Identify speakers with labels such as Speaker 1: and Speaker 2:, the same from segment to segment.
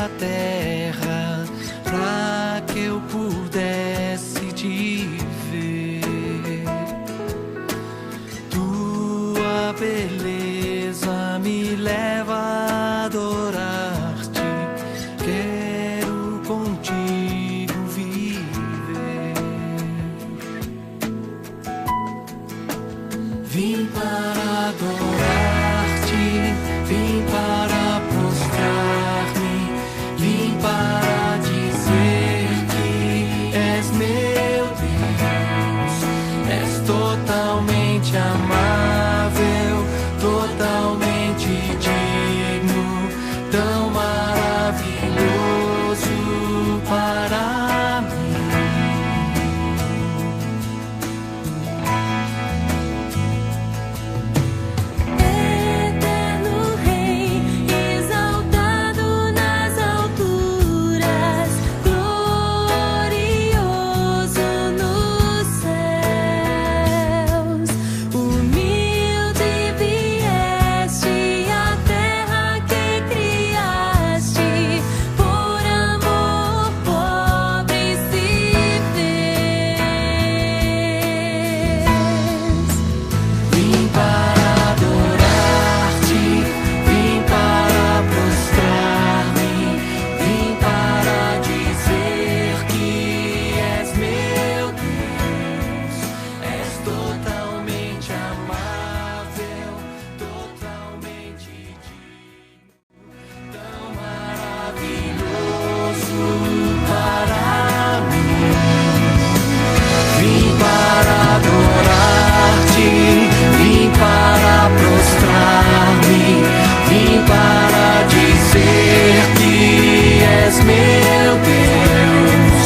Speaker 1: da terra pra que eu pudesse te ver. Tua beleza me leva a adorar-te. Quero contigo viver. Vim para adorar-te, vim para prostrar-me, vim para dizer que és meu Deus. És totalmente amável, totalmente digno, tão maravilhoso para mim.
Speaker 2: Eterno Rei, exaltado nas alturas, glorioso nos céus. Humilde vieste à terra que criaste, por amor pobre se fez.
Speaker 1: Vim para adorar-te, vim para prostrar-me, vim para dizer que és meu Deus. És totalmente amável, totalmente digno, tão maravilhoso para mim. Vim para adorar-te, vim para prostrar-me, vim para dizer que és meu Deus.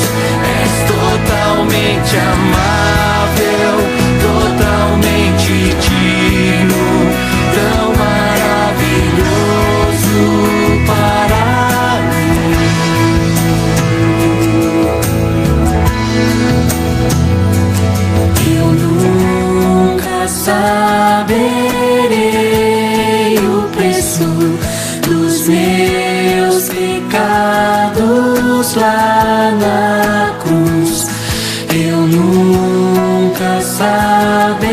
Speaker 1: És totalmente amável, totalmente digno, tão maravilhoso para mim. Eu nunca saberei o preço dos meus pecados lá na cruz. Eu nunca saberei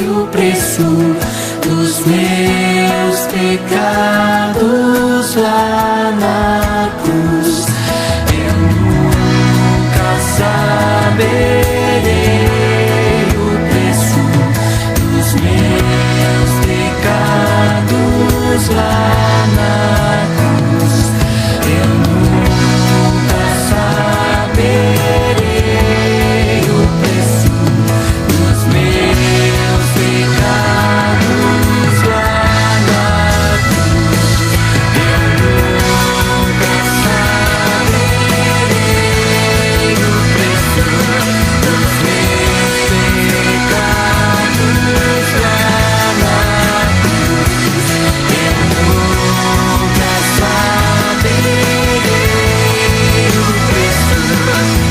Speaker 1: o preço dos meus pecados lá na cruz. Eu nunca saberei o preço dos meus pecados lá na cruz. Eu nunca saberei o preço dos meus pecados lá na cruz. Eu nunca saberei o preço dos meus pecados lá na cruz. Eu nunca saberei o preço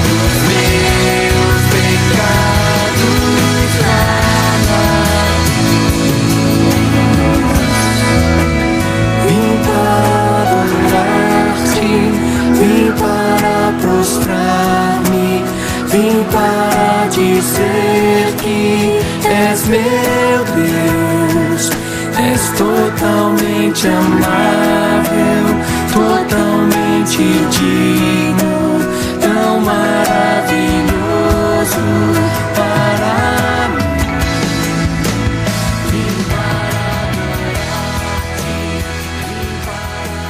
Speaker 1: dos meus pecados lá na cruz. Vim para adorar-te, vim para prostrar-me, vim para dizer que és meu Deus. És totalmente amável, totalmente digno, tão maravilhoso para mim. Vim para adorar-te, vim para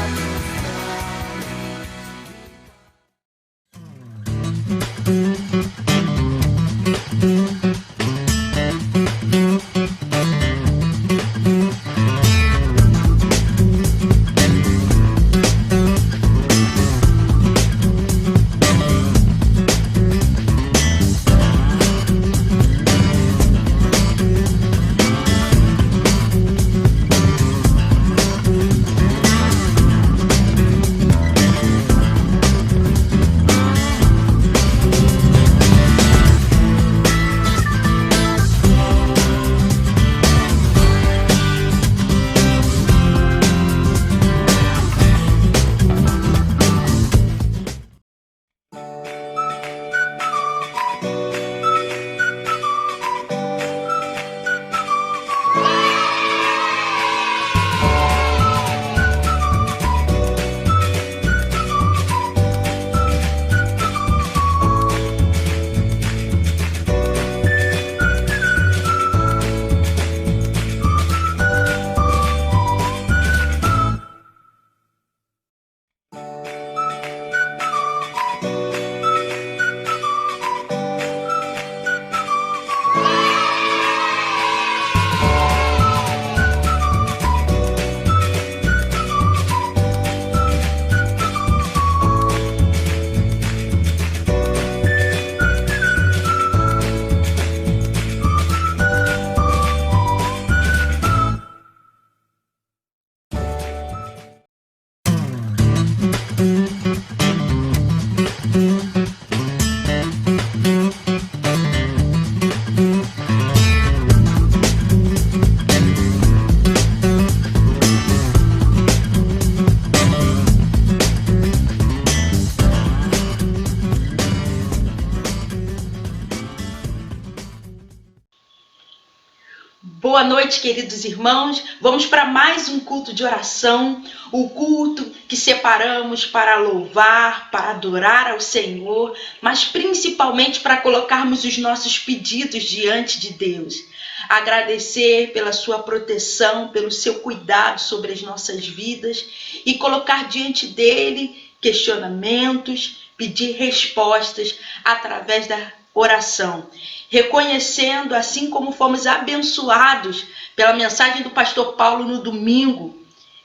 Speaker 3: Boa noite, queridos irmãos. Vamos para mais um culto de oração, o culto que separamos para louvar, para adorar ao Senhor, mas principalmente para colocarmos os nossos pedidos diante de Deus. Agradecer pela sua proteção, pelo seu cuidado sobre as nossas vidas e colocar diante dele questionamentos, pedir respostas através da oração, reconhecendo, assim como fomos abençoados pela mensagem do pastor Paulo no domingo,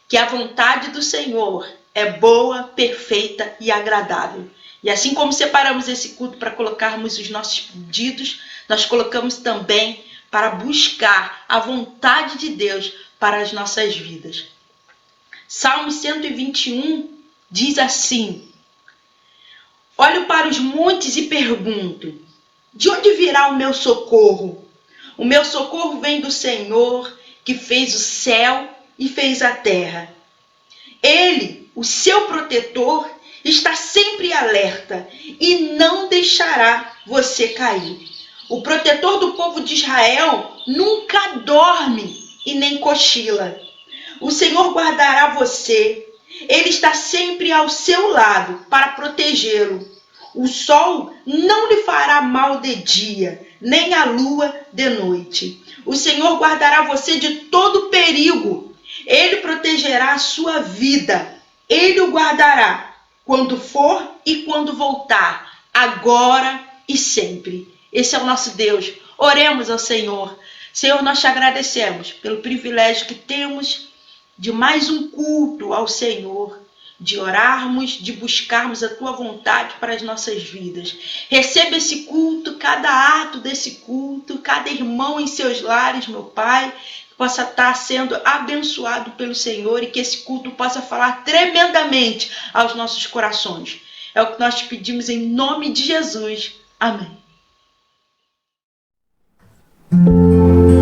Speaker 3: que a vontade do Senhor é boa, perfeita e agradável. E assim como separamos esse culto para colocarmos os nossos pedidos, nós colocamos também para buscar a vontade de Deus para as nossas vidas. Salmo 121 diz assim: olho para os montes e pergunto, de onde virá o meu socorro? O meu socorro vem do Senhor, que fez o céu e fez a terra. Ele, o seu protetor, está sempre alerta e não deixará você cair. O protetor do povo de Israel nunca dorme e nem cochila. O Senhor guardará você. Ele está sempre ao seu lado para protegê-lo. O sol não lhe fará mal de dia, nem a lua de noite. O Senhor guardará você de todo perigo. Ele protegerá a sua vida. Ele o guardará quando for e quando voltar, agora e sempre. Esse é o nosso Deus. Oremos ao Senhor. Senhor, nós te agradecemos pelo privilégio que temos de mais um culto ao Senhor, de orarmos, de buscarmos a tua vontade para as nossas vidas. Receba esse culto, cada ato desse culto, cada irmão em seus lares, meu Pai, que possa estar sendo abençoado pelo Senhor e que esse culto possa falar tremendamente aos nossos corações. É o que nós te pedimos em nome de Jesus. Amém.
Speaker 2: Senhor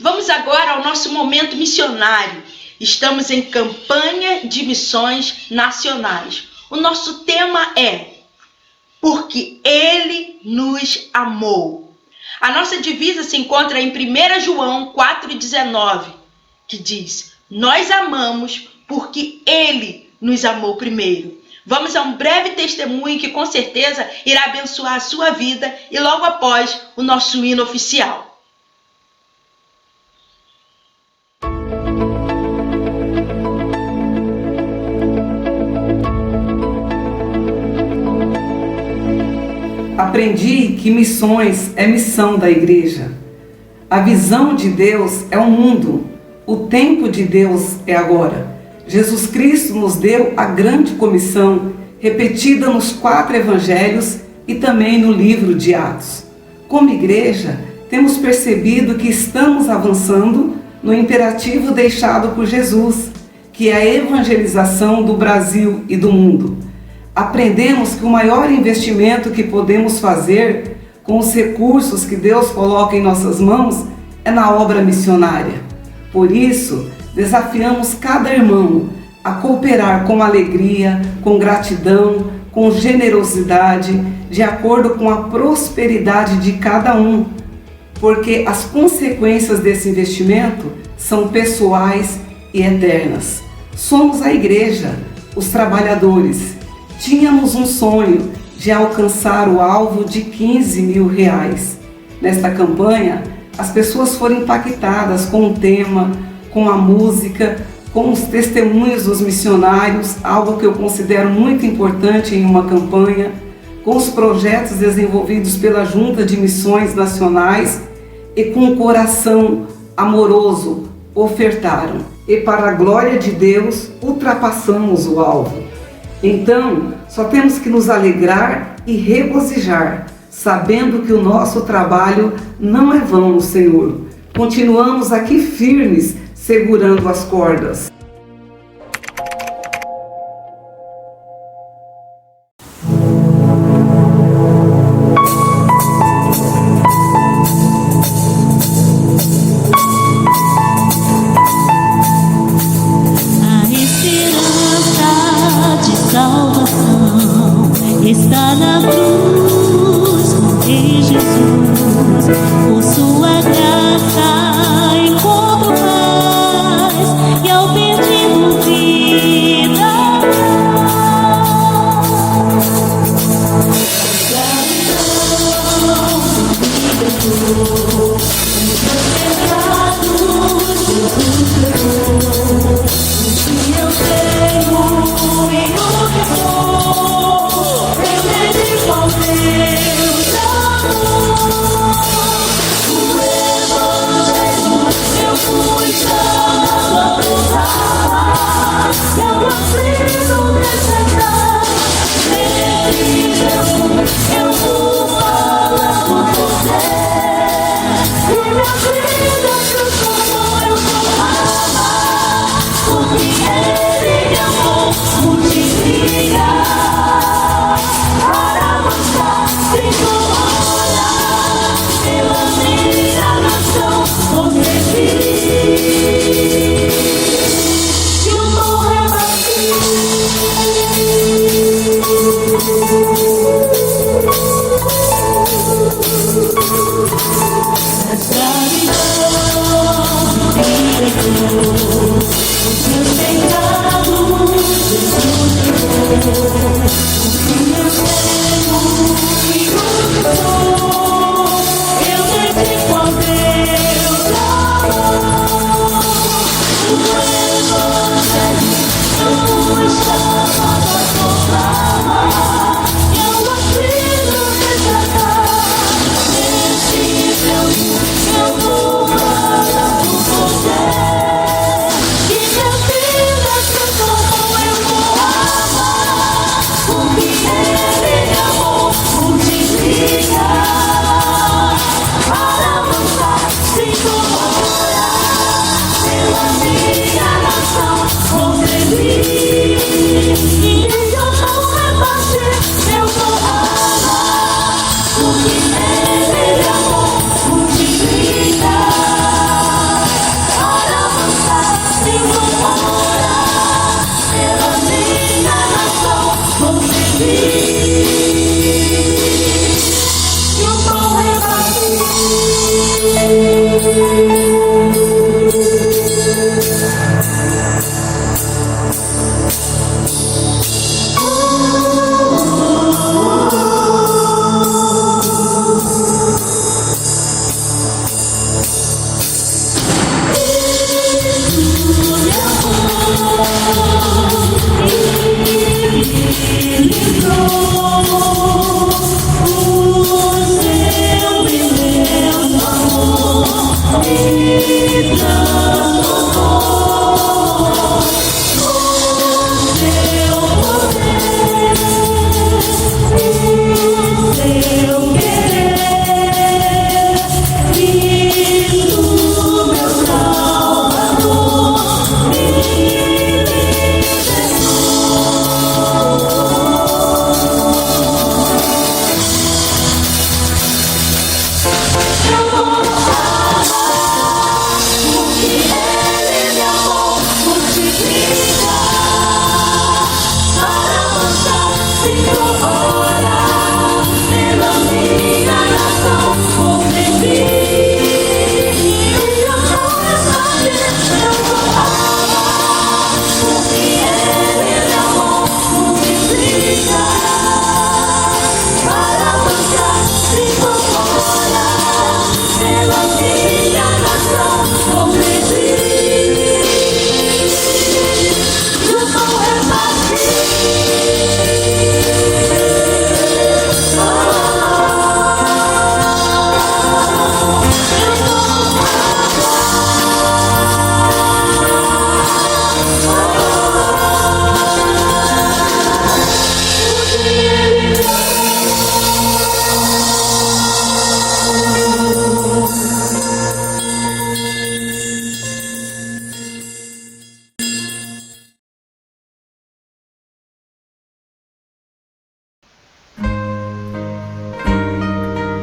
Speaker 3: Vamos agora ao nosso momento missionário. Estamos em campanha de missões nacionais. O nosso tema é Porque Ele nos amou. A nossa divisa se encontra em 1 João 4,19, que diz: Nós amamos porque Ele nos amou primeiro. Vamos a um breve testemunho que com certeza irá abençoar a sua vida e logo após o nosso hino oficial.
Speaker 4: Aprendi que missões é missão da igreja. A visão de Deus é o mundo. O tempo de Deus é agora. Jesus Cristo nos deu a grande comissão, repetida nos 4 evangelhos e também no livro de Atos. Como igreja, temos percebido que estamos avançando no imperativo deixado por Jesus, que é a evangelização do Brasil e do mundo. Aprendemos que o maior investimento que podemos fazer com os recursos que Deus coloca em nossas mãos é na obra missionária. Por isso, desafiamos cada irmão a cooperar com alegria, com gratidão, com generosidade, de acordo com a prosperidade de cada um, porque as consequências desse investimento são pessoais e eternas. Somos a igreja, os trabalhadores. Tínhamos um sonho de alcançar o alvo de R$15.000. Nesta campanha, as pessoas foram impactadas com o tema, com a música, com os testemunhos dos missionários, algo que eu considero muito importante em uma campanha, com os projetos desenvolvidos pela Junta de Missões Nacionais e com o coração amoroso ofertaram. E para a glória de Deus, ultrapassamos o alvo. Então, só temos que nos alegrar e regozijar, sabendo que o nosso trabalho não é vão no Senhor. Continuamos aqui firmes, segurando as cordas.
Speaker 2: A esperança de salvação está na cruz em Jesus. Por sua graça encontro paz e ao perdido vida. Gratidão me libertou, os meus pecados Jesus levou. Eu tenho e o que sou, eu dedico ao Deus amor. O Evangelho eu fui chamado a proclamar, e ao aflito despertar, nele eu vou falar por você. E minha vida transformou, eu vou amar, porque Ele amou, multiplica, para avançar, sem olhar, pela minha nação, consegui, e o morro é os meus pecados, Jesus levou. O meu cego e o que sou, eu dedico ao Deus amor. O Evangelho eu fui chamado a proclamar, e ao aflito resgatar, nesse Deus eu vou falar por você.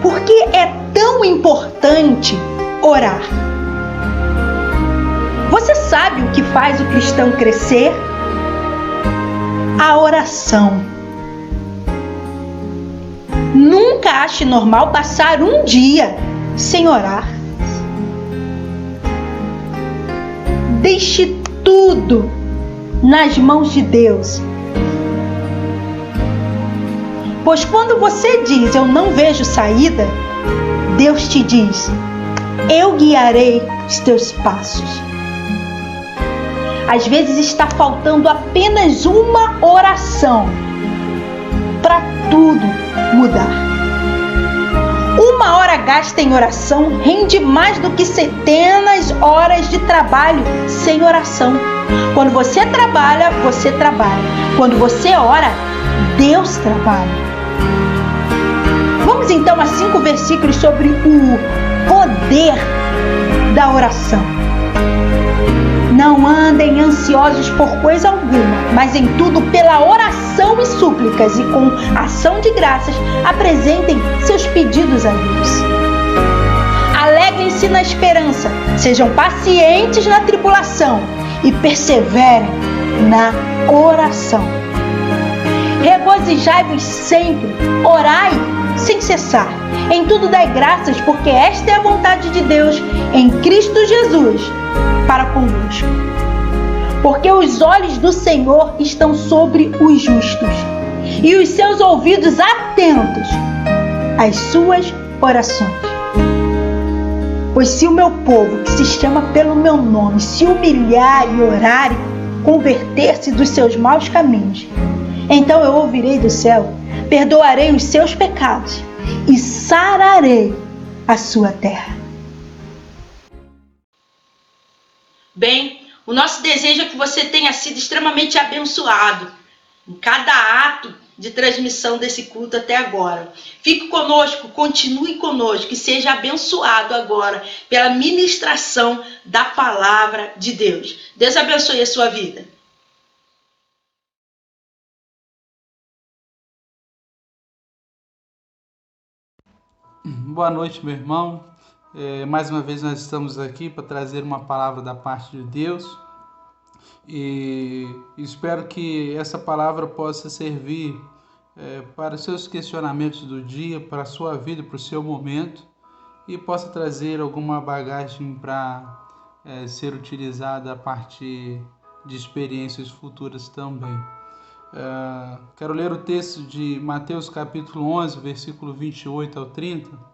Speaker 3: Por que é tão importante orar? Você sabe o que faz o cristão crescer? A oração. Nunca ache normal passar um dia sem orar. Deixe tudo nas mãos de Deus. Pois quando você diz, eu não vejo saída, Deus te diz, eu guiarei os teus passos. Às vezes está faltando apenas uma oração para tudo mudar. Uma hora gasta em oração rende mais do que centenas de horas de trabalho sem oração. Quando você trabalha, você trabalha. Quando você ora, Deus trabalha. Vamos então a 5 versículos sobre o poder da oração. Não andem ansiosos por coisa alguma, mas em tudo pela oração e súplicas e com ação de graças apresentem seus pedidos a Deus. Alegrem-se na esperança, sejam pacientes na tribulação e perseverem na oração. Regozijai-vos sempre, orai sem cessar. Em tudo dai graças, porque esta é a vontade de Deus em Cristo Jesus para convosco. Porque os olhos do Senhor estão sobre os justos e os seus ouvidos atentos às suas orações. Pois se o meu povo, que se chama pelo meu nome, se humilhar e orar e converter-se dos seus maus caminhos, então eu ouvirei do céu, perdoarei os seus pecados e sararei a sua terra. Bem, o nosso desejo é que você tenha sido extremamente abençoado em cada ato de transmissão desse culto até agora. Fique conosco, continue conosco e seja abençoado agora pela ministração da palavra de Deus. Deus abençoe a sua vida.
Speaker 5: Boa noite, meu irmão. Mais uma vez nós estamos aqui para trazer uma palavra da parte de Deus e espero que essa palavra possa servir para os seus questionamentos do dia, para a sua vida, para o seu momento e possa trazer alguma bagagem para ser utilizada a partir de experiências futuras também. Quero ler o texto de Mateus capítulo 11, versículo 28 ao 30,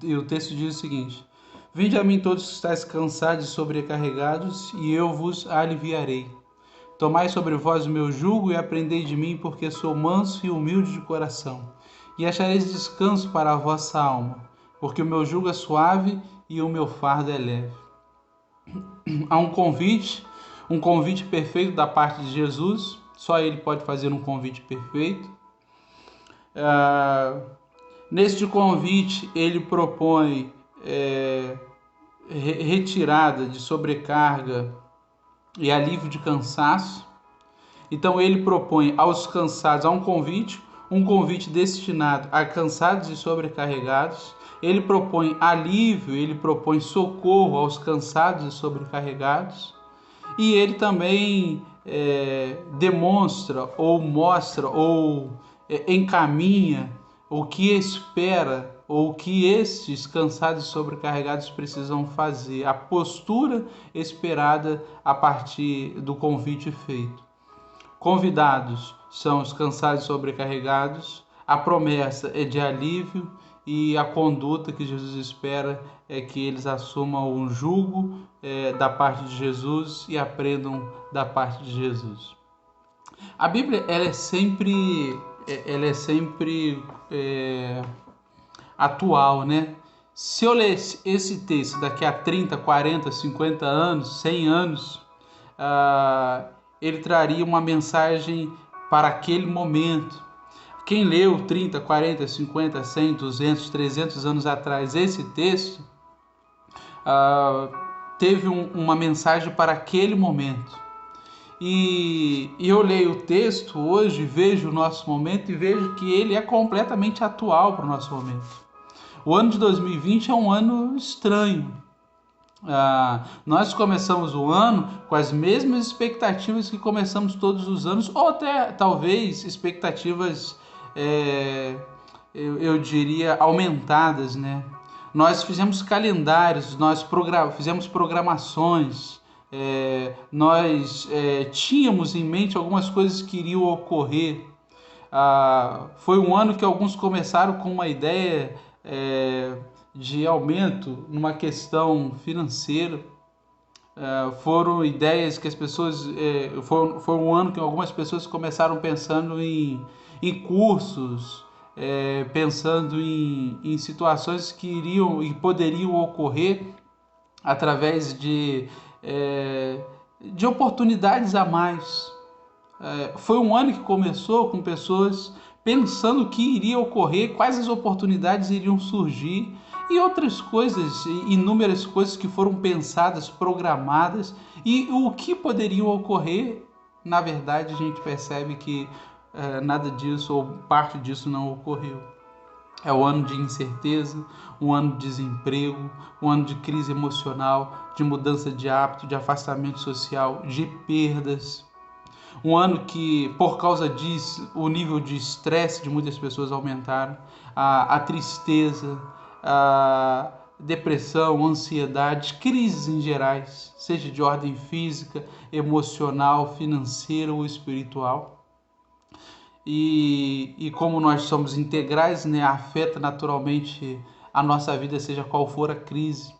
Speaker 5: e o texto diz o seguinte: Vinde a mim todos que estáis cansados e sobrecarregados, e eu vos aliviarei. Tomai sobre vós o meu jugo e aprendei de mim, porque sou manso e humilde de coração, e achareis descanso para a vossa alma, porque o meu jugo é suave e o meu fardo é leve. Há um convite perfeito da parte de Jesus. Só Ele pode fazer um convite perfeito. Neste convite, Ele propõe retirada de sobrecarga e alívio de cansaço. Então, Ele propõe aos cansados, há um convite destinado a cansados e sobrecarregados. Ele propõe alívio, ele propõe socorro aos cansados e sobrecarregados. E ele também demonstra ou mostra ou encaminha o que espera ou o que estes cansados e sobrecarregados precisam fazer, a postura esperada a partir do convite feito. Convidados são os cansados e sobrecarregados, a promessa é de alívio e a conduta que Jesus espera é que eles assumam o jugo da parte de Jesus e aprendam da parte de Jesus. A Bíblia ela é sempre atual, né? Se eu ler esse texto daqui a 30, 40, 50 anos, 100 anos, ele traria uma mensagem para aquele momento. Quem leu 30, 40, 50, 100, 200, 300 anos atrás esse texto, teve uma mensagem para aquele momento. E eu leio o texto hoje, vejo o nosso momento e vejo que ele é completamente atual para o nosso momento. O ano de 2020 é um ano estranho. Nós começamos o ano com as mesmas expectativas que começamos todos os anos, ou até talvez expectativas, eu diria, aumentadas, né? Nós fizemos calendários, nós fizemos programações, nós tínhamos em mente algumas coisas que iriam ocorrer. Foi um ano que alguns começaram com uma ideia de aumento numa questão financeira. Foram ideias que as pessoas... foi um ano que algumas pessoas começaram pensando em cursos, pensando em situações que iriam e poderiam ocorrer através de oportunidades a mais. Foi um ano que começou com pessoas pensando o que iria ocorrer, quais as oportunidades iriam surgir e outras coisas, inúmeras coisas que foram pensadas, programadas e o que poderiam ocorrer. Na verdade, a gente percebe que nada disso ou parte disso não ocorreu. É o ano de incerteza, um ano de desemprego, um ano de crise emocional, de mudança de hábito, de afastamento social, de perdas. Um ano que, por causa disso, o nível de estresse de muitas pessoas aumentaram, a tristeza, a depressão, ansiedade, crises em gerais, seja de ordem física, emocional, financeira ou espiritual. E como nós somos integrais, né, afeta naturalmente a nossa vida, seja qual for a crise.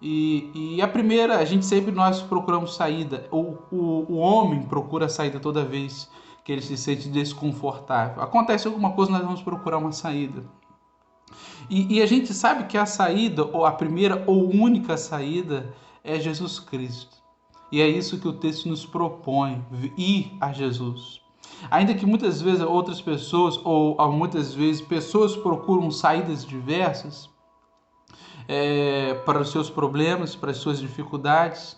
Speaker 5: E a primeira, nós procuramos saída. O homem procura saída toda vez que ele se sente desconfortável. Acontece alguma coisa, nós vamos procurar uma saída. E a gente sabe que a saída, ou a primeira ou única saída, é Jesus Cristo. E é isso que o texto nos propõe, ir a Jesus. Ainda que muitas vezes outras pessoas, ou muitas vezes pessoas procuram saídas diversas para os seus problemas, para as suas dificuldades,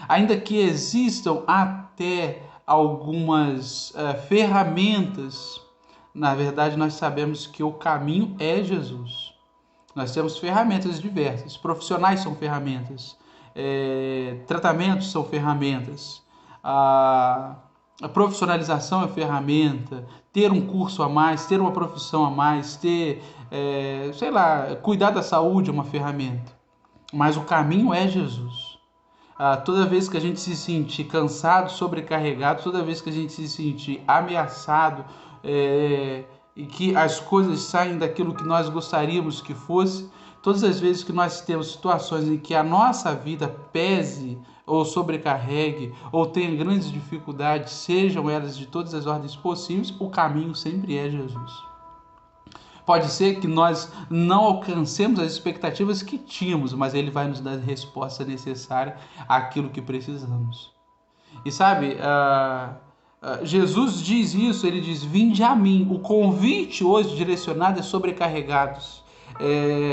Speaker 5: ainda que existam até algumas ferramentas, na verdade nós sabemos que o caminho é Jesus. Nós temos ferramentas diversas, profissionais são ferramentas, tratamentos são ferramentas, a profissionalização é ferramenta, ter um curso a mais, ter uma profissão a mais, ter, cuidar da saúde é uma ferramenta. Mas o caminho é Jesus. Toda vez que a gente se sentir cansado, sobrecarregado, toda vez que a gente se sentir ameaçado e que as coisas saem daquilo que nós gostaríamos que fosse, todas as vezes que nós temos situações em que a nossa vida pese ou sobrecarregue, ou tenha grandes dificuldades, sejam elas de todas as ordens possíveis, o caminho sempre é Jesus. Pode ser que nós não alcancemos as expectativas que tínhamos, mas Ele vai nos dar a resposta necessária àquilo que precisamos. E sabe, Jesus diz isso, Ele diz, vinde a mim. O convite hoje direcionado é sobrecarregados,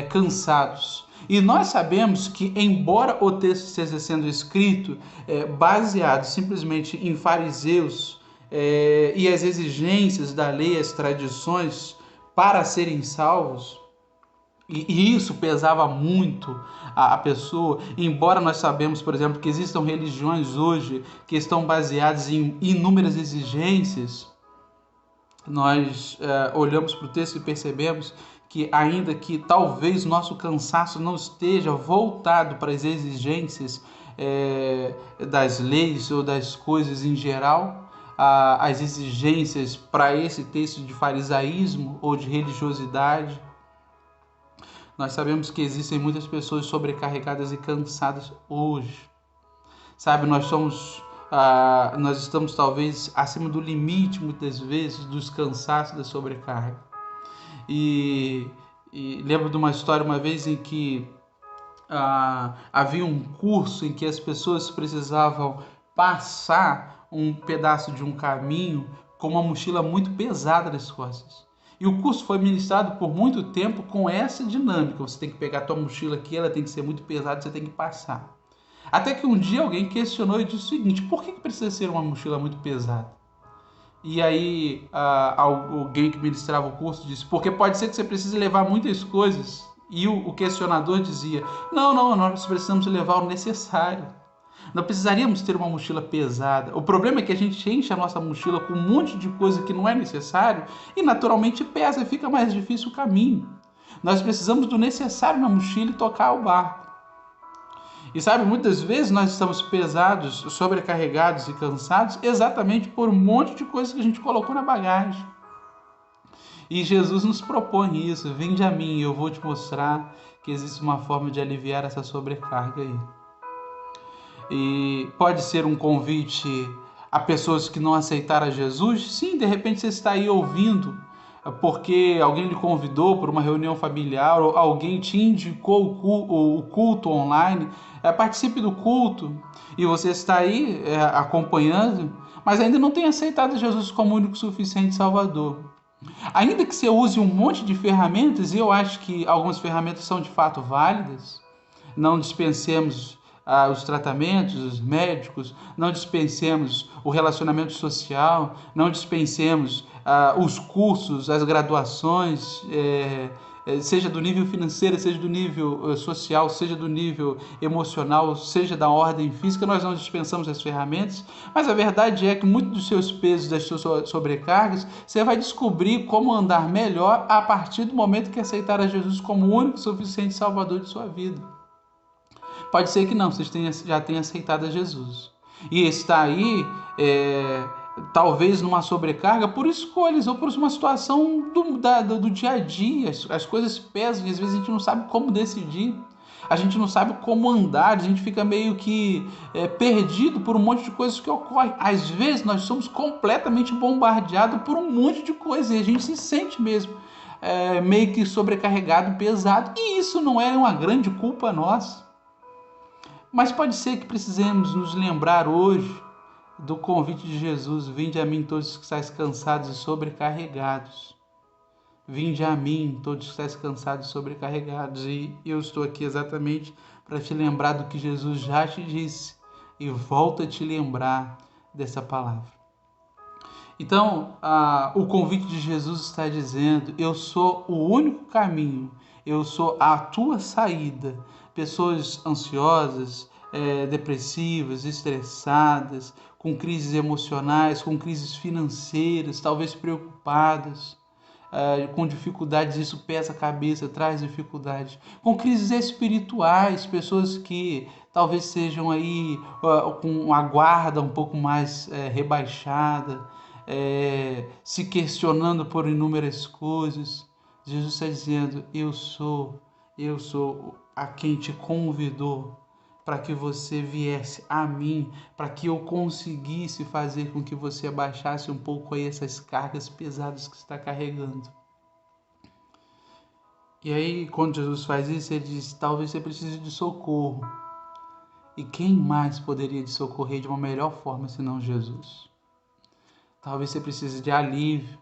Speaker 5: cansados. E nós sabemos que, embora o texto esteja sendo escrito baseado simplesmente em fariseus e as exigências da lei, as tradições para serem salvos, e isso pesava muito a pessoa, embora nós sabemos, por exemplo, que existam religiões hoje que estão baseadas em inúmeras exigências, nós olhamos para o texto e percebemos que ainda que talvez nosso cansaço não esteja voltado para as exigências das leis ou das coisas em geral, as exigências para esse texto de farisaísmo ou de religiosidade, nós sabemos que existem muitas pessoas sobrecarregadas e cansadas hoje. Sabe, nós estamos talvez acima do limite, muitas vezes, dos cansaços da sobrecarga. E lembro de uma história uma vez em que havia um curso em que as pessoas precisavam passar um pedaço de um caminho com uma mochila muito pesada nas costas. E o curso foi ministrado por muito tempo com essa dinâmica. Você tem que pegar a tua mochila aqui, ela tem que ser muito pesada, você tem que passar. Até que um dia alguém questionou e disse o seguinte: por que precisa ser uma mochila muito pesada? E aí alguém que ministrava o curso disse: porque pode ser que você precise levar muitas coisas. E o questionador dizia: não, nós precisamos levar o necessário. Não precisaríamos ter uma mochila pesada. O problema é que a gente enche a nossa mochila com um monte de coisa que não é necessário e naturalmente pesa e fica mais difícil o caminho. Nós precisamos do necessário na mochila e tocar o barco. E sabe, muitas vezes nós estamos pesados, sobrecarregados e cansados exatamente por um monte de coisas que a gente colocou na bagagem. E Jesus nos propõe isso: vinde a mim e eu vou te mostrar que existe uma forma de aliviar essa sobrecarga aí. E pode ser um convite a pessoas que não aceitaram a Jesus? Sim, de repente você está aí ouvindo porque alguém lhe convidou para uma reunião familiar, ou alguém te indicou o culto online. Participe do culto e você está aí acompanhando, mas ainda não tem aceitado Jesus como único, suficiente Salvador. Ainda que você use um monte de ferramentas, e eu acho que algumas ferramentas são de fato válidas, não dispensemos os tratamentos, os médicos, não dispensemos o relacionamento social, não dispensemos os cursos, as graduações, seja do nível financeiro, seja do nível social, seja do nível emocional, seja da ordem física, nós não dispensamos as ferramentas, mas a verdade é que muitos dos seus pesos, das suas sobrecargas, você vai descobrir como andar melhor a partir do momento que aceitar a Jesus como o único suficiente Salvador de sua vida. Pode ser que não, você já tenha aceitado a Jesus e está aí talvez numa sobrecarga por escolhas ou por uma situação do dia a dia. As coisas pesam e às vezes a gente não sabe como decidir, a gente não sabe como andar, a gente fica meio que perdido por um monte de coisas que ocorrem. Às vezes nós somos completamente bombardeados por um monte de coisas e a gente se sente mesmo meio que sobrecarregado, pesado, e isso não é uma grande culpa nossa. Mas pode ser que precisemos nos lembrar hoje do convite de Jesus: vinde a mim todos que estáis cansados e sobrecarregados. Vinde a mim todos que estáis cansados e sobrecarregados. E eu estou aqui exatamente para te lembrar do que Jesus já te disse e volto a te lembrar dessa palavra. Então, o convite de Jesus está dizendo: eu sou o único caminho, eu sou a tua saída. Pessoas ansiosas, depressivas, estressadas, com crises emocionais, com crises financeiras, talvez preocupadas, com dificuldades, isso pesa a cabeça, traz dificuldades. Com crises espirituais, pessoas que talvez sejam aí com a guarda um pouco mais rebaixada, se questionando por inúmeras coisas. Jesus está dizendo: eu sou Eu sou a quem te convidou para que você viesse a mim, para que eu conseguisse fazer com que você abaixasse um pouco aí essas cargas pesadas que você está carregando. E aí, quando Jesus faz isso, ele diz: talvez você precise de socorro. E quem mais poderia te socorrer de uma melhor forma senão Jesus? Talvez você precise de alívio.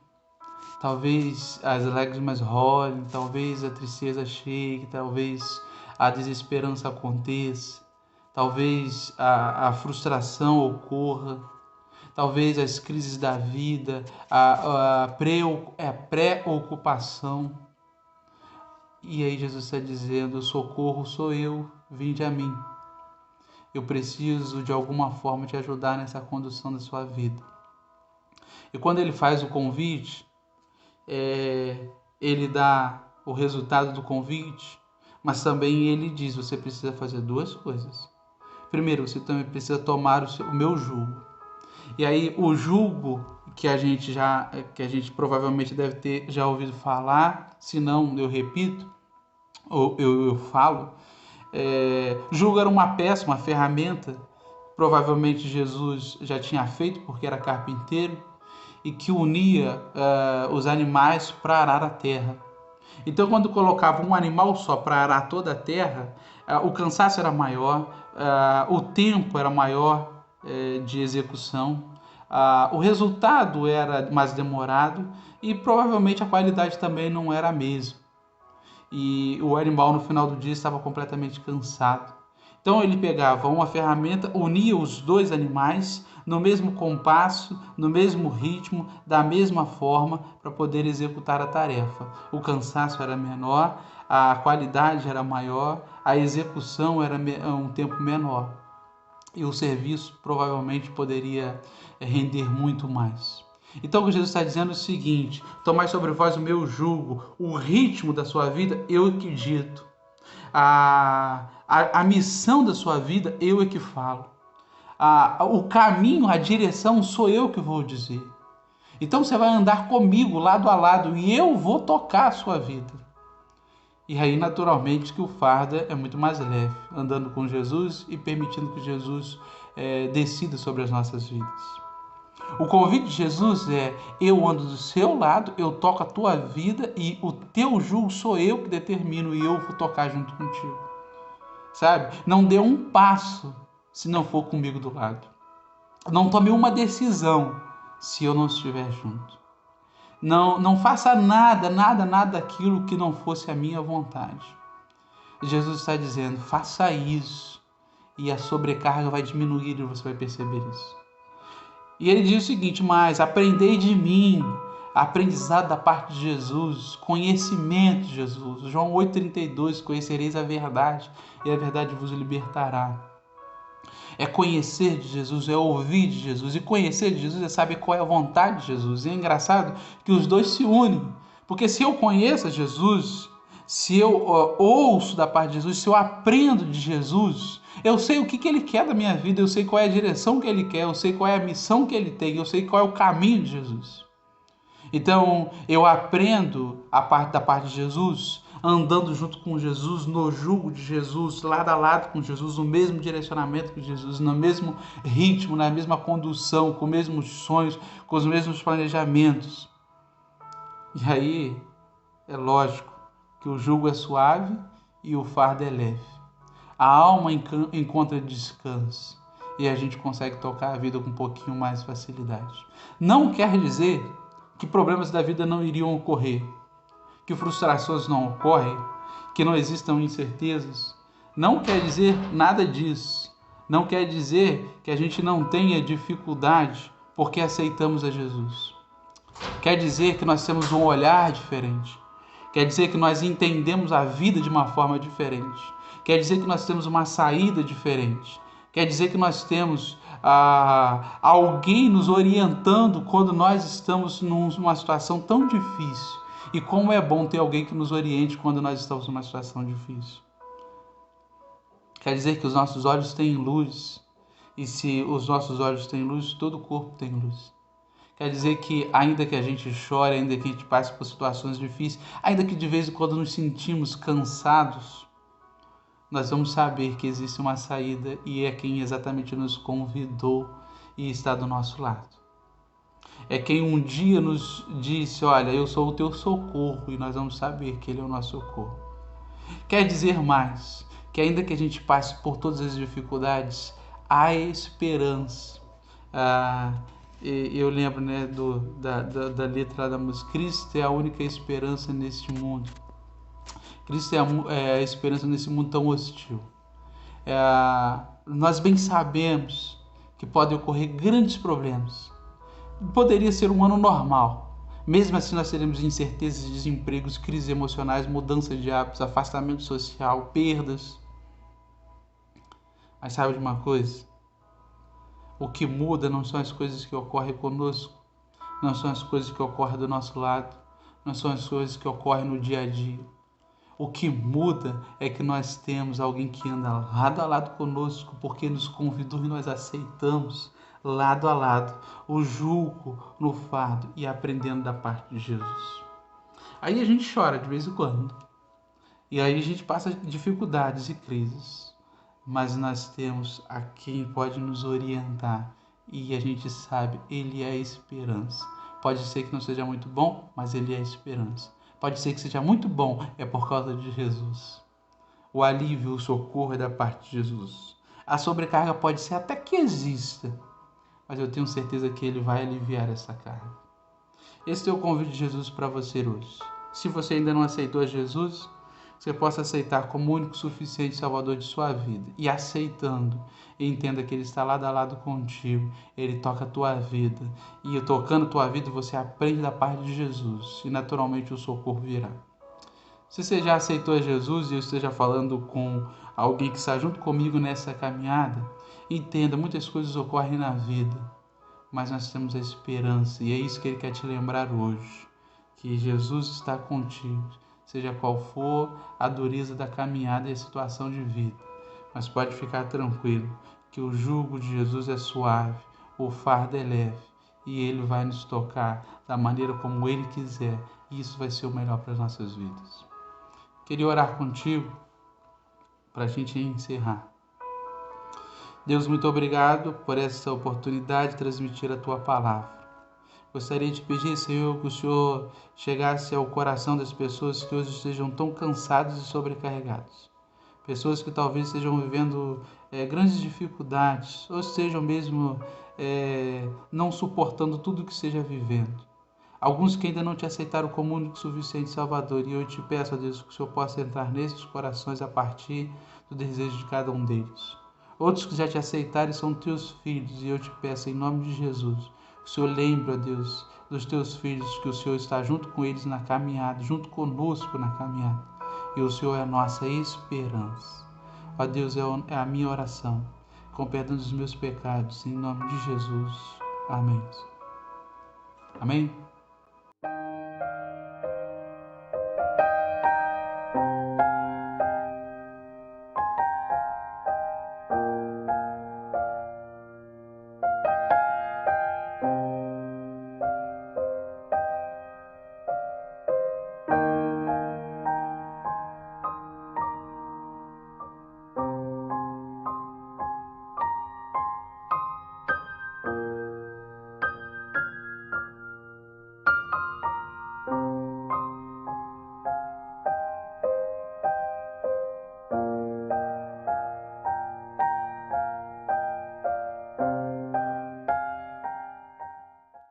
Speaker 5: Talvez as lágrimas rolem, talvez a tristeza chegue, talvez a desesperança aconteça, talvez a frustração ocorra, talvez as crises da vida, a preocupação. E aí Jesus está dizendo: o socorro sou eu, vinde a mim. Eu preciso de alguma forma te ajudar nessa condução da sua vida. E quando ele faz o convite, ele dá o resultado do convite, mas também ele diz: você precisa fazer duas coisas. Primeiro, você também precisa tomar o meu jugo. E aí o jugo que a gente provavelmente deve ter já ouvido falar, se não eu repito, ou eu falo, jugo era uma peça, uma ferramenta, provavelmente Jesus já tinha feito porque era carpinteiro, e que unia os animais para arar a terra. Então, quando colocava um animal só para arar toda a terra, o cansaço era maior, o tempo era maior de execução, o resultado era mais demorado e provavelmente a qualidade também não era a mesma. E o animal no final do dia estava completamente cansado. Então ele pegava uma ferramenta, unia os dois animais no mesmo compasso, no mesmo ritmo, da mesma forma, para poder executar a tarefa. O cansaço era menor, a qualidade era maior, a execução era um tempo menor. E o serviço provavelmente poderia render muito mais. Então o que Jesus está dizendo é o seguinte: tomai sobre vós o meu jugo, o ritmo da sua vida, eu que dito. A missão da sua vida, eu é que falo. O caminho, a direção, sou eu que vou dizer. Então você vai andar comigo lado a lado e eu vou tocar a sua vida. E aí, naturalmente, que o fardo é muito mais leve, andando com Jesus e permitindo que Jesus decida sobre as nossas vidas. O convite de Jesus é: eu ando do seu lado, eu toco a tua vida e o teu jugo sou eu que determino e eu vou tocar junto contigo. Sabe? Não dê um passo se não for comigo do lado. Não tome uma decisão se eu não estiver junto. Não faça nada daquilo que não fosse a minha vontade. Jesus está dizendo: faça isso e a sobrecarga vai diminuir e você vai perceber isso. E ele diz o seguinte: mas aprendei de mim, aprendizado da parte de Jesus, conhecimento de Jesus. João 8,32, conhecereis a verdade e a verdade vos libertará. É conhecer de Jesus, é ouvir de Jesus. E conhecer de Jesus é saber qual é a vontade de Jesus. E é engraçado que os dois se unem. Porque se eu conheço Jesus, se eu ouço da parte de Jesus, se eu aprendo de Jesus, eu sei o que Ele quer da minha vida, eu sei qual é a direção que Ele quer, eu sei qual é a missão que Ele tem, eu sei qual é o caminho de Jesus. Então, eu aprendo da parte de Jesus, andando junto com Jesus, no jugo de Jesus, lado a lado com Jesus, no mesmo direcionamento que Jesus, no mesmo ritmo, na mesma condução, com os mesmos sonhos, com os mesmos planejamentos. E aí, é lógico que o jugo é suave e o fardo é leve. A alma encontra descanso e a gente consegue tocar a vida com um pouquinho mais de facilidade. Não quer dizer que problemas da vida não iriam ocorrer, que frustrações não ocorrem, que não existam incertezas. Não quer dizer nada disso. Não quer dizer que a gente não tenha dificuldade porque aceitamos a Jesus. Quer dizer que nós temos um olhar diferente. Quer dizer que nós entendemos a vida de uma forma diferente. Quer dizer que nós temos uma saída diferente. Quer dizer que nós temos alguém nos orientando quando nós estamos numa situação tão difícil. E como é bom ter alguém que nos oriente quando nós estamos numa situação difícil. Quer dizer que os nossos olhos têm luz. E se os nossos olhos têm luz, todo o corpo tem luz. Quer dizer que ainda que a gente chore, ainda que a gente passe por situações difíceis, ainda que de vez em quando nos sentimos cansados, nós vamos saber que existe uma saída e é quem exatamente nos convidou e está do nosso lado. É quem um dia nos disse, olha, eu sou o teu socorro, e nós vamos saber que Ele é o nosso socorro. Quer dizer mais, que ainda que a gente passe por todas as dificuldades, há esperança. Eu lembro, né, da letra da música, Cristo é a única esperança neste mundo. Cristo é a esperança nesse mundo tão hostil. Nós bem sabemos que podem ocorrer grandes problemas. Poderia ser um ano normal. Mesmo assim, nós teremos incertezas, desempregos, crises emocionais, mudança de hábitos, afastamento social, perdas. Mas sabe de uma coisa? O que muda não são as coisas que ocorrem conosco, não são as coisas que ocorrem do nosso lado, não são as coisas que ocorrem no dia a dia. O que muda é que nós temos alguém que anda lado a lado conosco, porque nos convidou e nós aceitamos lado a lado o jugo no fardo e aprendendo da parte de Jesus. Aí a gente chora de vez em quando. E aí a gente passa dificuldades e crises. Mas nós temos a quem pode nos orientar. E a gente sabe, Ele é a esperança. Pode ser que não seja muito bom, mas Ele é a esperança. Pode ser que seja muito bom, é por causa de Jesus. O alívio, o socorro é da parte de Jesus. A sobrecarga pode ser até que exista, mas eu tenho certeza que Ele vai aliviar essa carga. Esse é o convite de Jesus para você hoje. Se você ainda não aceitou Jesus, você possa aceitar como o único suficiente Salvador de sua vida. E aceitando, entenda que Ele está lado a lado contigo. Ele toca a tua vida. E tocando a tua vida, você aprende da parte de Jesus. E naturalmente o socorro virá. Se você já aceitou Jesus e eu esteja falando com alguém que está junto comigo nessa caminhada, entenda, muitas coisas ocorrem na vida, mas nós temos a esperança, e é isso que Ele quer te lembrar hoje, que Jesus está contigo, seja qual for a dureza da caminhada e a situação de vida. Mas pode ficar tranquilo, que o jugo de Jesus é suave, o fardo é leve, e Ele vai nos tocar da maneira como Ele quiser, e isso vai ser o melhor para as nossas vidas. Queria orar contigo para a gente encerrar. Deus, muito obrigado por essa oportunidade de transmitir a Tua palavra. Gostaria de pedir, Senhor, que o Senhor chegasse ao coração das pessoas que hoje estejam tão cansados e sobrecarregados. Pessoas que talvez estejam vivendo grandes dificuldades, ou estejam mesmo não suportando tudo o que esteja vivendo. Alguns que ainda não te aceitaram como único suficiente Salvador, e eu te peço, a Deus, que o Senhor possa entrar nesses corações a partir do desejo de cada um deles. Outros que já te aceitaram e são teus filhos, e eu te peço em nome de Jesus, que o Senhor lembre, ó Deus, dos teus filhos, que o Senhor está junto com eles na caminhada, junto conosco na caminhada, e o Senhor é a nossa esperança. Ó Deus, é a minha oração, com perdão dos meus pecados, em nome de Jesus. Amém. Amém?